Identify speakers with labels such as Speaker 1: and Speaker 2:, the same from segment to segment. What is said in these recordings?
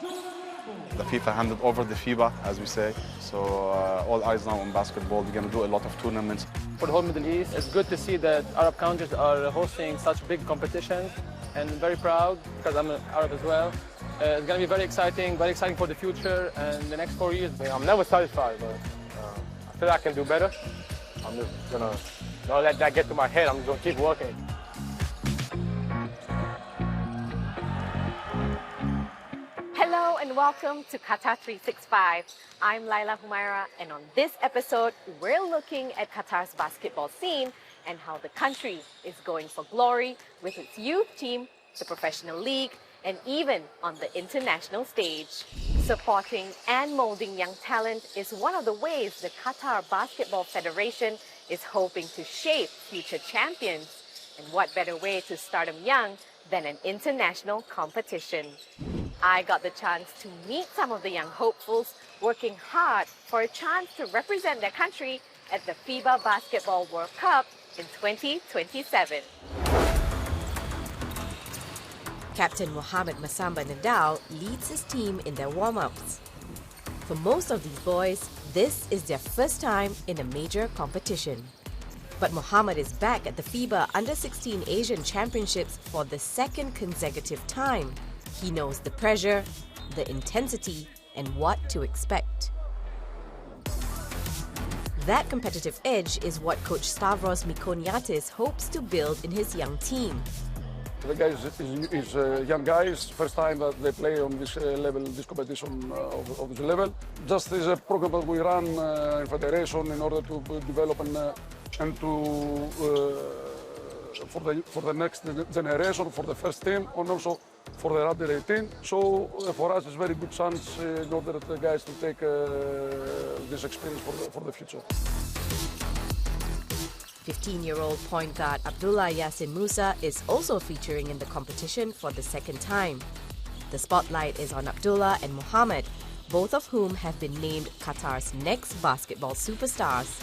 Speaker 1: The FIFA handed over the FIBA, as we say, so all eyes now on basketball. We're going to do a lot of tournaments.
Speaker 2: For the whole Middle East, it's good to see that Arab countries are hosting such big competitions, and very proud because I'm Arab as well. It's going to be very exciting for the future and the next 4 years.
Speaker 3: I'm never satisfied, but I feel I can do better. I'm just going to not let that get to my head. I'm just going to keep working.
Speaker 4: Hello and welcome to Qatar 365. I'm Laila Humaira, and on this episode, we're looking at Qatar's basketball scene and how the country is going for glory with its youth team, the professional league, and even on the international stage. Supporting and molding young talent is one of the ways the Qatar Basketball Federation is hoping to shape future champions. And what better way to start them young than an international competition? I got the chance to meet some of the young hopefuls working hard for a chance to represent their country at the FIBA Basketball World Cup in 2027. Captain Mohamed Masamba Nadal leads his team in their warm-ups. For most of these boys, this is their first time in a major competition. But Mohamed is back at the FIBA Under-16 Asian Championships for the second consecutive time. He knows the pressure, the intensity, and what to expect. That competitive edge is what coach Stavros Mikoniatis hopes to build in his young team.
Speaker 5: The guys is young guys, first time that they play on this level, this competition of this level. Just is a program that we run in federation in order to develop and to for the next generation, for the first team, and also for the under 18. So for us, it's very good chance in order for the guys to take this experience for the future.
Speaker 4: 15-year-old point guard Abdullah Yassin Musa is also featuring in the competition for the second time. The spotlight is on Abdullah and Mohamed, both of whom have been named Qatar's next basketball superstars.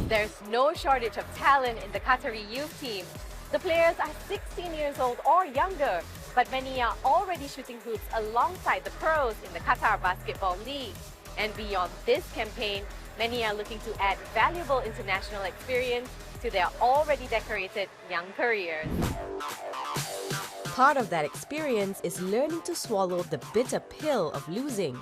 Speaker 4: There's no shortage of talent in the Qatari youth team. The players are 16 years old or younger, but many are already shooting hoops alongside the pros in the Qatar Basketball League. And beyond this campaign, many are looking to add valuable international experience to their already decorated young careers. Part of that experience is learning to swallow the bitter pill of losing.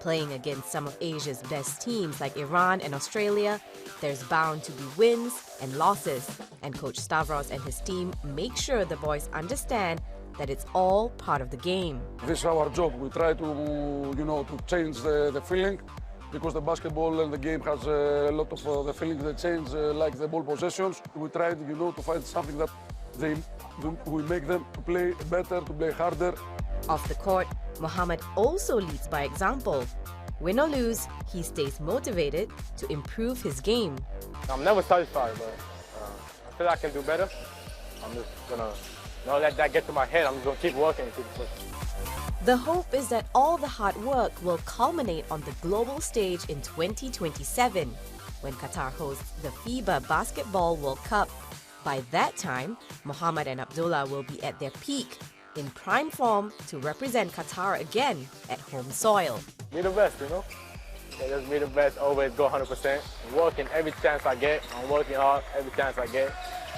Speaker 4: Playing against some of Asia's best teams like Iran and Australia, there's bound to be wins and losses, and Coach Stavros and his team make sure the boys understand that it's all part of the game.
Speaker 5: This is our job. We try to, to change the feeling, because the basketball and the game has a lot of the feelings that change, like the ball possessions. We try, to find something that we make them to play better, to play harder.
Speaker 4: Off the court, Mohamed also leads by example. Win or lose, he stays motivated to improve his game.
Speaker 3: I'm never satisfied, but I feel I can do better. I'm just going to not let that get to my head. I'm just going to keep working and keep pushing.
Speaker 4: The hope is that all the hard work will culminate on the global stage in 2027, when Qatar hosts the FIBA Basketball World Cup. By that time, Mohamed and Abdullah will be at their peak, in prime form to represent Qatar again at home soil.
Speaker 3: Be the best, just be the best, always go 100%. Working every chance I get. I'm working hard every chance I get.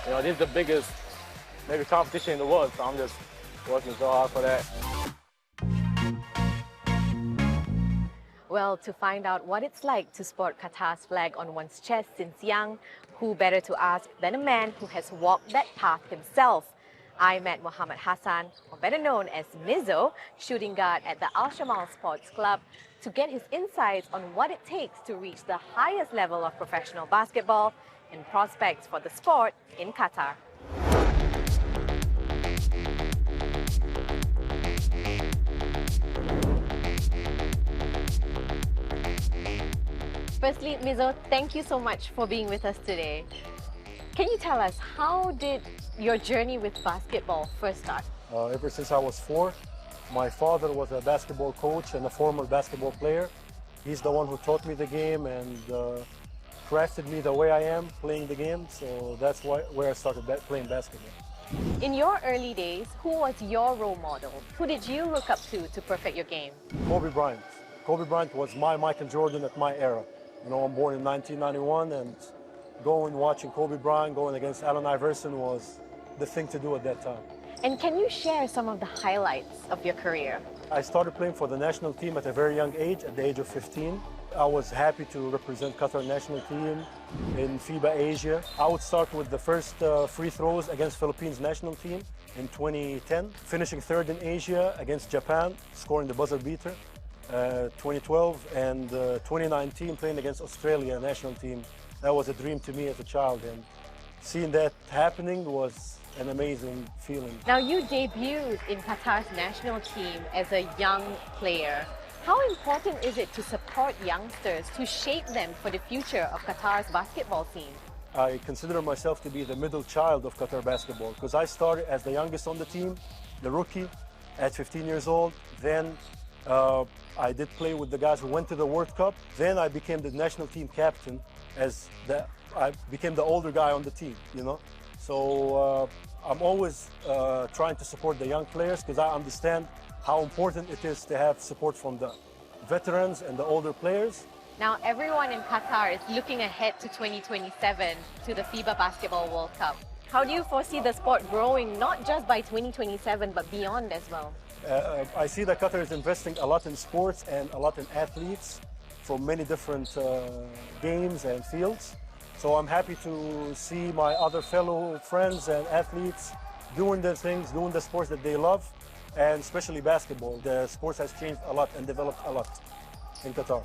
Speaker 3: This is the biggest, maybe, competition in the world, so I'm just working so hard for that.
Speaker 4: Well, to find out what it's like to sport Qatar's flag on one's chest since young, who better to ask than a man who has walked that path himself? I met Mohamed Hassan, or better known as Mizzo, shooting guard at the Al Shamal Sports Club, to get his insights on what it takes to reach the highest level of professional basketball and prospects for the sport in Qatar. Firstly, Mizzo, thank you so much for being with us today. Can you tell us, how did your journey with basketball first start?
Speaker 6: Ever since I was 4, my father was a basketball coach and a former basketball player. He's the one who taught me the game and crafted me the way I am playing the game. So that's where I started playing basketball.
Speaker 4: In your early days, who was your role model? Who did you look up to perfect your game?
Speaker 6: Kobe Bryant. Kobe Bryant was my Michael Jordan at my era. You know, I'm born in 1991, and watching Kobe Bryant going against Allen Iverson was the thing to do at that time.
Speaker 4: And can you share some of the highlights of your career?
Speaker 6: I started playing for the national team at a very young age, at the age of 15. I was happy to represent Qatar national team in FIBA Asia. I would start with the first free throws against Philippines national team in 2010, finishing third in Asia against Japan, scoring the buzzer beater. 2012 and 2019 playing against Australia national team. That was a dream to me as a child, and seeing that happening was an amazing feeling.
Speaker 4: Now, you debuted in Qatar's national team as a young player. How important is it to support youngsters, to shape them for the future of Qatar's basketball scene?
Speaker 6: I consider myself to be the middle child of Qatar basketball because I started as the youngest on the team, the rookie, at 15 years old. Then I did play with the guys who went to the World Cup. Then I became the national team captain I became the older guy on the team, you know. So I'm always trying to support the young players because I understand how important it is to have support from the veterans and the older players.
Speaker 4: Now, everyone in Qatar is looking ahead to 2027, to the FIBA Basketball World Cup. How do you foresee the sport growing, not just by 2027, but beyond as well?
Speaker 6: I see that Qatar is investing a lot in sports and a lot in athletes from many different games and fields. So I'm happy to see my other fellow friends and athletes doing their things, doing the sports that they love, and especially basketball. The sports has changed a lot and developed a lot in Qatar.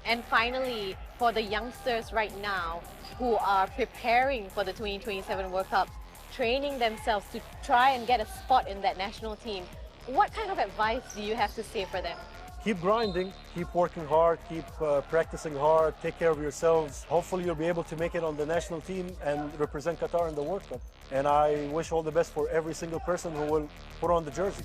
Speaker 4: And finally, for the youngsters right now who are preparing for the 2027 World Cup, training themselves to try and get a spot in that national team, what kind of advice do you have to say for them?
Speaker 6: Keep grinding, keep working hard, keep practicing hard, take care of yourselves. Hopefully you'll be able to make it on the national team and represent Qatar in the World Cup. And I wish all the best for every single person who will put on the jersey.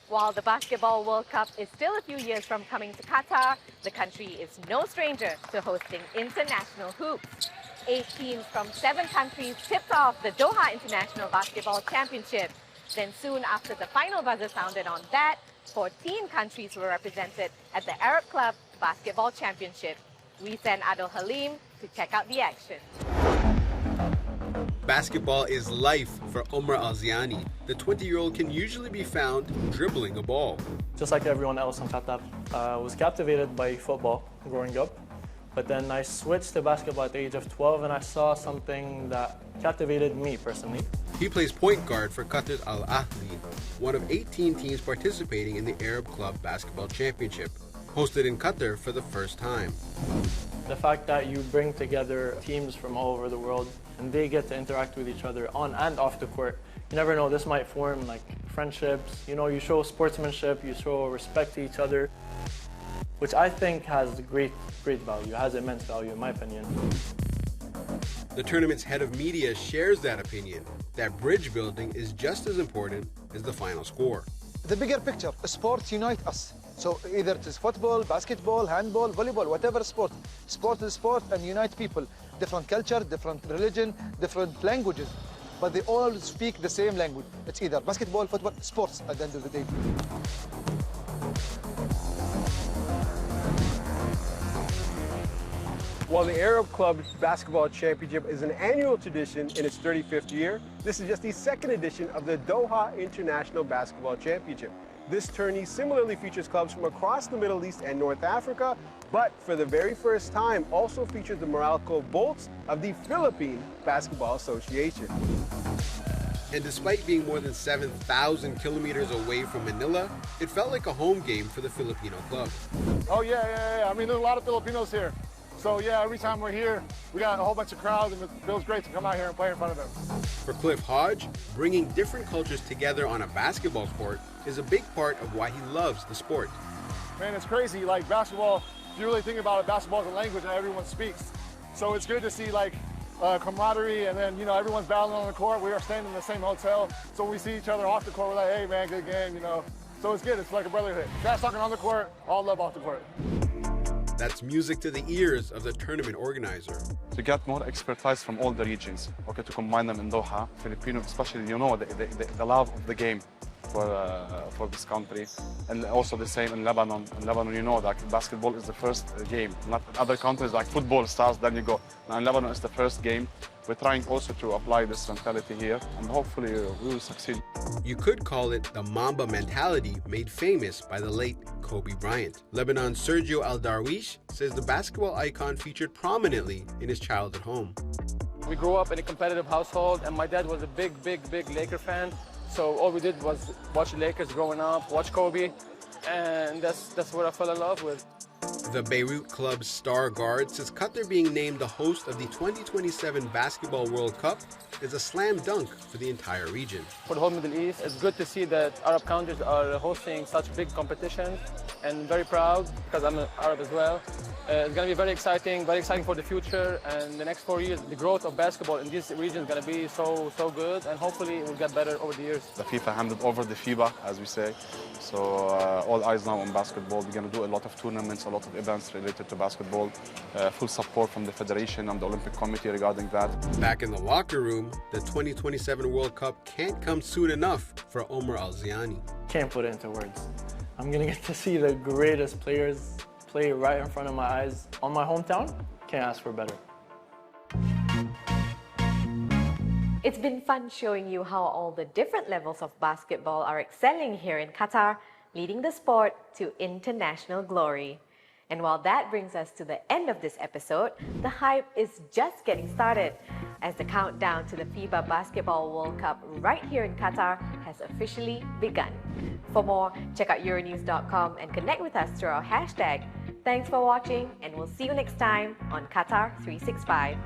Speaker 4: While the Basketball World Cup is still a few years from coming to Qatar, the country is no stranger to hosting international hoops. 8 teams from 7 countries tipped off the Doha International Basketball Championship. Then soon after the final buzzer sounded on that, 14 countries were represented at the Arab Club Basketball Championship. We sent Adil Halim to check out the action.
Speaker 7: Basketball is life for Omar Alziani. The 20-year-old can usually be found dribbling a ball.
Speaker 8: Just like everyone else in Qatar, I was captivated by football growing up. But then I switched to basketball at the age of 12 and I saw something that captivated me personally.
Speaker 7: He plays point guard for Qatar's Al Ahly, one of 18 teams participating in the Arab Club Basketball Championship, hosted in Qatar for the first time.
Speaker 8: The fact that you bring together teams from all over the world and they get to interact with each other on and off the court, you never know, this might form like friendships. You know, you show sportsmanship, you show respect to each other, which I think has great value, has immense value in my opinion.
Speaker 7: The tournament's head of media shares that opinion, that bridge building is just as important as the final score.
Speaker 9: The bigger picture, sports unite us. So either it is football, basketball, handball, volleyball, whatever sport. Sport is sport and unite people. Different culture, different religion, different languages. But they all speak the same language. It's either basketball, football, sports at the end of the day.
Speaker 10: While the Arab Club Basketball Championship is an annual tradition in its 35th year, this is just the second edition of the Doha International Basketball Championship. This tourney similarly features clubs from across the Middle East and North Africa, but for the very first time also features the Meralco Bolts of the Philippine Basketball Association.
Speaker 7: And despite being more than 7,000 kilometers away from Manila, it felt like a home game for the Filipino club.
Speaker 11: Oh yeah. I mean, there's a lot of Filipinos here. So yeah, every time we're here, we got a whole bunch of crowds, and it feels great to come out here and play in front of them.
Speaker 7: For Cliff Hodge, bringing different cultures together on a basketball sport is a big part of why he loves the sport.
Speaker 11: Man, it's crazy. Like basketball, if you really think about it, basketball is a language that everyone speaks. So it's good to see like camaraderie, and then everyone's battling on the court. We are staying in the same hotel, so when we see each other off the court, we're like, hey man, good game, So it's good. It's like a brotherhood. Trash talking on the court, all love off the court.
Speaker 7: That's music to the ears of the tournament organizer.
Speaker 1: To get more expertise from all the regions, okay, to combine them in Doha, Filipino, especially, you know, the love of the game for this country, and also the same in Lebanon. In Lebanon, you know, that basketball is the first game. Not in other countries like football starts, then you go. Now in Lebanon, it's the first game. We're trying also to apply this mentality here, and hopefully we will succeed.
Speaker 7: You could call it the Mamba mentality made famous by the late Kobe Bryant. Lebanon's Sergio Al-Darwish says the basketball icon featured prominently in his childhood home.
Speaker 2: We grew up in a competitive household, and my dad was a big Laker fan. So all we did was watch the Lakers growing up, watch Kobe, and that's what I fell in love with.
Speaker 7: The Beirut club's star guard says Qatar being named the host of the 2027 Basketball World Cup is a slam dunk for the entire region.
Speaker 2: For the whole Middle East, it's good to see that Arab countries are hosting such big competitions, and very proud because I'm an Arab as well. It's going to be very exciting for the future, and the next 4 years, the growth of basketball in this region is going to be so good, and hopefully it will get better over the years.
Speaker 1: The FIFA handed over the FIBA, as we say, so all eyes now on basketball. We're going to do a lot of tournaments, a lot of events related to basketball, full support from the Federation and the Olympic Committee regarding that.
Speaker 7: Back in the locker room, the 2027 World Cup can't come soon enough for Omar Al-Ziani.
Speaker 8: Can't put it into words. I'm going to get to see the greatest players play right in front of my eyes on my hometown. Can't ask for better.
Speaker 4: It's been fun showing you how all the different levels of basketball are excelling here in Qatar, leading the sport to international glory. And while that brings us to the end of this episode, the hype is just getting started as the countdown to the FIBA Basketball World Cup right here in Qatar has officially begun. For more, check out Euronews.com and connect with us through our hashtag. Thanks for watching, and we'll see you next time on Qatar 365.